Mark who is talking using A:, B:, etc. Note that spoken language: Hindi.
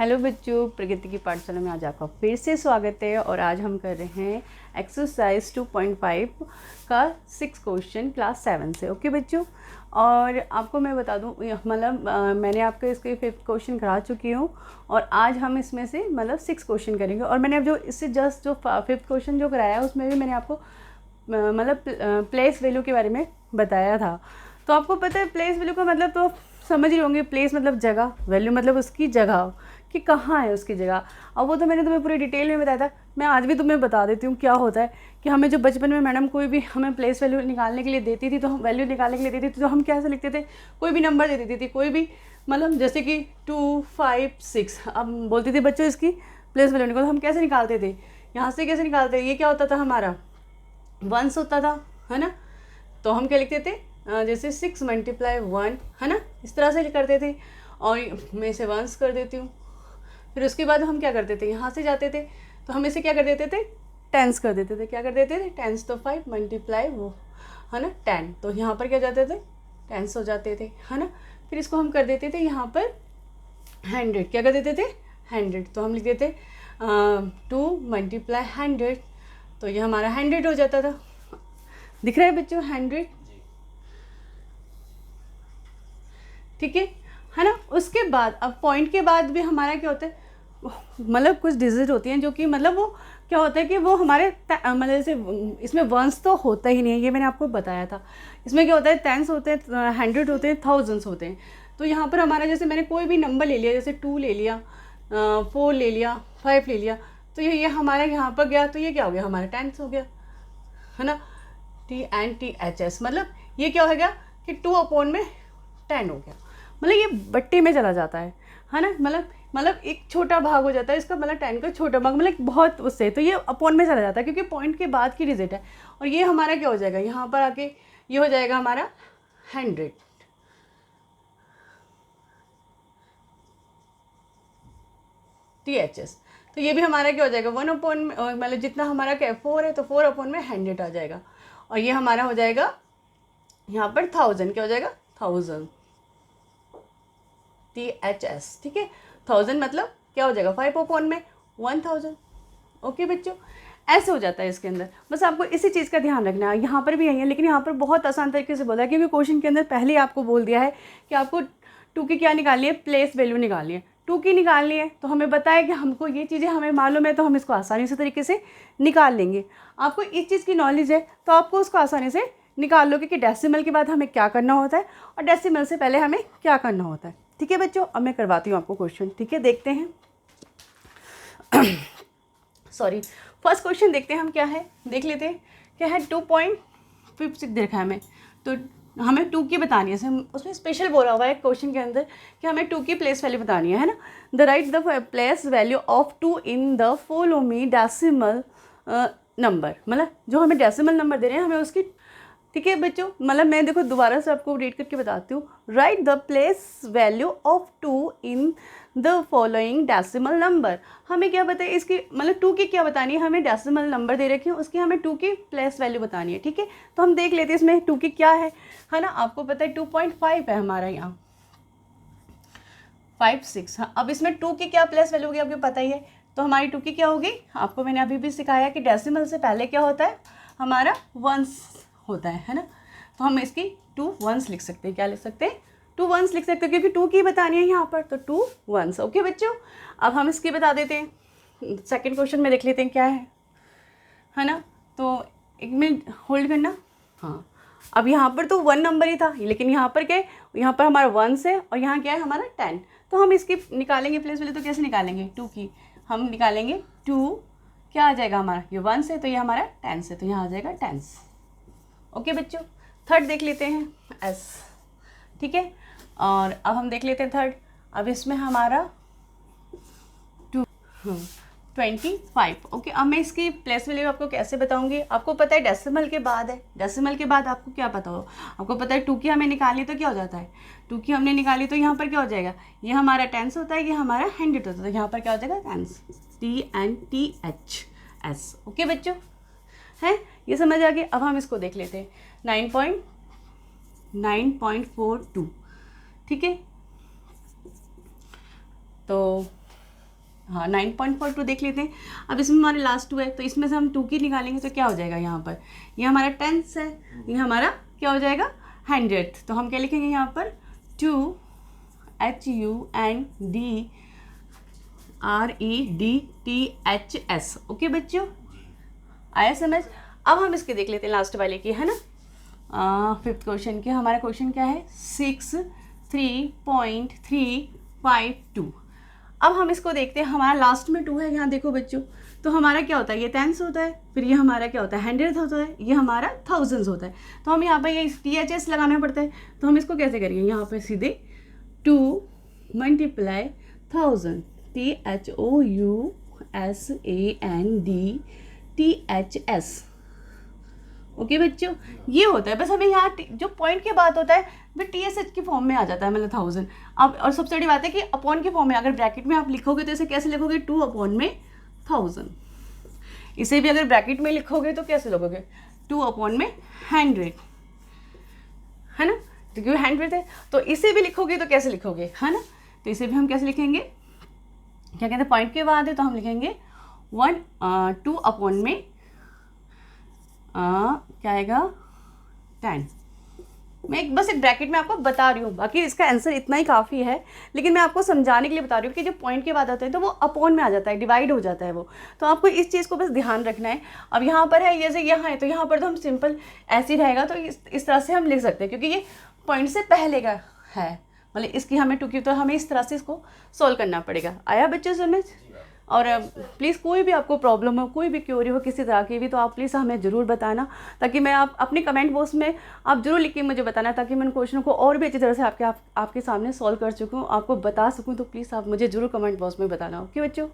A: हेलो बच्चों, प्रगति की पाठशाला में आज आपका फिर से स्वागत है। और आज हम कर रहे हैं एक्सरसाइज 2.5 का 6 क्वेश्चन क्लास 7 से। ओके बच्चों, और आपको मैं बता दूं, मतलब मैंने आपको इसके 5th क्वेश्चन करा चुकी हूँ और आज हम इसमें से मतलब 6 क्वेश्चन करेंगे। और मैंने अब जो इससे जस्ट जो 5th क्वेश्चन जो कराया है उसमें भी मैंने आपको मतलब प्लेस वैल्यू के बारे में बताया था। तो आपको पता है प्लेस वैल्यू का मतलब तो समझ ही होंगे। प्लेस मतलब जगह, वैल्यू मतलब उसकी जगह कि कहाँ है उसकी जगह। अब वो तो मैंने तुम्हें पूरी डिटेल में बताया था, मैं आज भी तुम्हें बता देती हूँ क्या होता है कि हमें जो बचपन में मैडम कोई भी हमें प्लेस वैल्यू निकालने के लिए देती थी, तो हम वैल्यू निकालने के लिए देती थी तो हम कैसे लिखते थे, कोई भी नंबर दे देती थी, कोई भी मतलब जैसे कि 2, 5, 6। अब बोलती थी बच्चों इसकी प्लेस वैल्यू निकालो, हम कैसे निकालते थे, यहाँ से कैसे निकालते थे, ये क्या होता था हमारा वंस होता था, है ना। तो हम क्या लिखते थे, जैसे 6 × 1, है ना, इस तरह से करते थे। और मैं इसे वंस कर देती हूँ। फिर उसके बाद हम क्या करते थे, यहाँ से जाते थे तो हम इसे क्या कर देते थे, टेंस कर देते थे। क्या कर देते थे, टेंस। तो 5 × वो, है ना, 10। तो यहाँ पर क्या जाते थे, टेंस हो जाते थे, है ना। फिर इसको हम कर देते थे यहाँ पर 100। क्या कर देते थे, 100। तो हम लिख देते 2 × 100। तो ये हमारा 100 हो जाता था। दिख रहा है बच्चों 100, ठीक है ना। उसके बाद अब पॉइंट के बाद भी हमारा क्या होता है, मतलब कुछ डिजिट होती हैं जो कि मतलब वो क्या होता है कि वो हमारे मतलब जैसे इसमें वंस तो होता ही नहीं है, ये मैंने आपको बताया था। इसमें क्या होता है, टेंस होते हैं, 100 होते हैं, थाउजेंड्स होते हैं। तो यहाँ पर हमारा जैसे मैंने कोई भी नंबर ले लिया, जैसे 2 ले लिया, 4 ले लिया, 5 ले लिया, तो ये हमारा यहाँ पर गया, तो ये क्या हो गया, हमारा टेंस हो गया, है ना। TNTHS मतलब ये क्या हो गया कि 2/10 हो गया। मतलब ये बट्टे में चला जाता है ना। मतलब एक छोटा भाग हो जाता है इसका, मतलब 10 का छोटा भाग, मतलब बहुत उससे, तो ये अपॉन में चला जाता है क्योंकि पॉइंट के बाद की डिजिट है। और ये हमारा क्या हो जाएगा, यहाँ पर आके ये हो जाएगा हमारा 100, THS। तो ये भी हमारा क्या हो जाएगा, 1/, मतलब जितना हमारा क्या 4 है तो 4/100 आ जाएगा। और ये हमारा हो जाएगा यहाँ पर 1000, क्या हो जाएगा 1000, THS, ठीक है। 1000 मतलब क्या हो जाएगा, 5/1000। ओके बच्चों, ऐसे हो जाता है इसके अंदर। बस आपको इसी चीज़ का ध्यान रखना है। यहाँ पर भी यही है, लेकिन यहाँ पर बहुत आसान तरीके से बोला है क्योंकि क्वेश्चन के अंदर पहले ही आपको बोल दिया है कि आपको 2 की क्या निकालनी है, प्लेस वैल्यू निकालनी है। 2 की निकालनी है तो हमें बताया कि हमको ये चीज़ें हमें मालूम है तो हम इसको आसानी से तरीके से निकाल लेंगे। आपको इस चीज़ की नॉलेज है तो आपको उसको आसानी से निकाल लोगे कि डेसिमल के बाद हमें क्या करना होता है और डेसिमल से पहले हमें क्या करना होता है। ठीक है बच्चों, अब मैं करवाती हूँ आपको क्वेश्चन, ठीक है, देखते हैं। सॉरी, फर्स्ट क्वेश्चन देखते हैं हम क्या है, देख लेते हैं क्या है। 2.56 देखा है हमें, तो हमें 2 की बतानी है। उसमें स्पेशल बोला हुआ है क्वेश्चन के अंदर कि हमें 2 की प्लेस वैल्यू बतानी है ना। The right the place value of 2 in the follow me decimal number, मतलब जो हमें डेसिमल नंबर दे रहे हैं हमें उसकी, ठीक है बच्चों। मतलब मैं देखो दोबारा से आपको रीड करके बताती हूँ। Right the place value of 2 in the following decimal number. हमें क्या बताए इसकी, मतलब 2 की क्या बतानी है, हमें डेसिमल नंबर दे रखी है, उसकी हमें 2 की प्लेस वैल्यू बतानी है, ठीक है। तो हम देख लेते हैं इसमें 2 की क्या है ना। आपको पता है 2.5 है हमारा यहाँ, 5, 6। हाँ, अब इसमें 2 की क्या प्लेस वैल्यू होगी आपको पता ही है। तो हमारी 2 की क्या होगी, आपको मैंने अभी भी सिखाया कि डेसिमल से पहले क्या होता है, हमारा वंस होता है ना। तो हम इसकी 2 वंस लिख सकते हैं, क्या लिख सकते हैं, 2 वंस लिख सकते हैं क्योंकि 2 की बतानी है यहाँ पर, तो 2 वंस। ओके बच्चों, अब हम इसकी बता देते हैं। सेकंड क्वेश्चन में देख लेते हैं क्या है ना। तो 1 मिनट होल्ड करना। हाँ, अब यहाँ पर तो 1 नंबर ही था, लेकिन यहाँ पर क्या है, यहाँ पर हमारा 1 है और यहाँ क्या है हमारा 10। तो हम इसकी निकालेंगे प्लेस वैल्यू, तो कैसे निकालेंगे, 2 की हम निकालेंगे 2, क्या आ जाएगा हमारा, ये 1 है तो ये हमारा 10 है, तो यहाँ आ जाएगा 10। ओके बच्चों, थर्ड देख लेते हैं, एस, ठीक है। और अब हम देख लेते हैं थर्ड। अब इसमें हमारा 25। ओके, अब मैं इसकी प्लेस वैल्यू आपको कैसे बताऊंगी। आपको पता है डेसिमल के बाद है, डेसिमल के बाद आपको क्या पता हो, आपको पता है 2 की हमें निकाली तो क्या हो जाता है, 2 की हमने निकाली तो यहाँ पर क्या हो जाएगा, ये हमारा 10 होता है, ये हमारा 100 होता है, तो यहाँ पर क्या हो जाएगा 10, TNTHS। ओके बच्चों, है ये समझ आ गया। अब हम इसको देख लेते हैं 9.42, ठीक है। तो हाँ 9.42 देख लेते हैं। अब इसमें हमारे लास्ट 2 है, तो इसमें से हम 2 की निकालेंगे तो क्या हो जाएगा यहाँ पर, ये हमारा टेंस है, ये हमारा क्या हो जाएगा 100th। तो हम क्या लिखेंगे यहाँ पर 2 HUNDREDTHS। ओके बच्चों, आया समझ। अब हम इसके देख लेते हैं लास्ट वाले की, है ना, 5th क्वेश्चन के। हमारा क्वेश्चन क्या है 63.352। अब हम इसको देखते हैं, हमारा लास्ट में 2 है यहाँ देखो बच्चों, तो हमारा क्या होता है, ये टेंस होता है, फिर ये हमारा क्या होता है 100th होता है, ये हमारा थाउजेंड्स होता है। तो हम यहाँ पर ये THS लगाना पड़ता है। तो हम इसको कैसे करेंगे, यहाँ पर सीधे 2 मल्टीप्लाई 1000 THOUSANDTHS। ओके बच्चों, ये होता है। बस हमें यहाँ जो पॉइंट की बात होता है वो TSH की फॉर्म में आ जाता है, मतलब 1000। अब और सबसे बड़ी बात है कि अपॉन की फॉर्म में, अगर ब्रैकेट में आप लिखोगे तो इसे कैसे लिखोगे 2 अपॉन में 1000। इसे भी अगर ब्रैकेट में लिखोगे तो कैसे लिखोगे 2 अपॉन में 100, है ना, तो क्योंकि 100 है। तो इसे भी लिखोगे तो कैसे लिखोगे, है ना, तो इसे भी हम कैसे लिखेंगे, क्या कहते हैं पॉइंट के बाद है तो हम लिखेंगे 2 अपॉन में क्या आएगा 10। मैं बस एक ब्रैकेट में आपको बता रही हूँ, बाकी इसका आंसर इतना ही काफ़ी है, लेकिन मैं आपको समझाने के लिए बता रही हूँ कि जो पॉइंट के बाद आते हैं तो वो अपॉन में आ जाता है, डिवाइड हो जाता है वो। तो आपको इस चीज़ को बस ध्यान रखना है। अब यहाँ पर है, जैसे यहाँ है तो यहाँ पर तो हम सिंपल ऐसे ही रहेगा, तो इस तरह से हम लिख सकते हैं, क्योंकि ये पॉइंट से पहले का है, मतलब इसकी हमें टुकी, तो हमें इस तरह से इसको सॉल्व करना पड़ेगा। आया बच्चों समझ। और प्लीज़ कोई भी आपको प्रॉब्लम हो, कोई भी क्वेरी हो किसी तरह की भी, तो आप प्लीज़ हमें ज़रूर बताना, ताकि मैं आप अपने कमेंट बॉक्स में आप ज़रूर लिख के मुझे बताना, ताकि मैं उन क्वेश्चनों को और भी अच्छी तरह से आपके सामने सॉल्व कर चुकूँ, आपको बता सकूँ। तो प्लीज़ आप मुझे ज़रूर कमेंट बॉक्स में बताना। ओके बच्चों।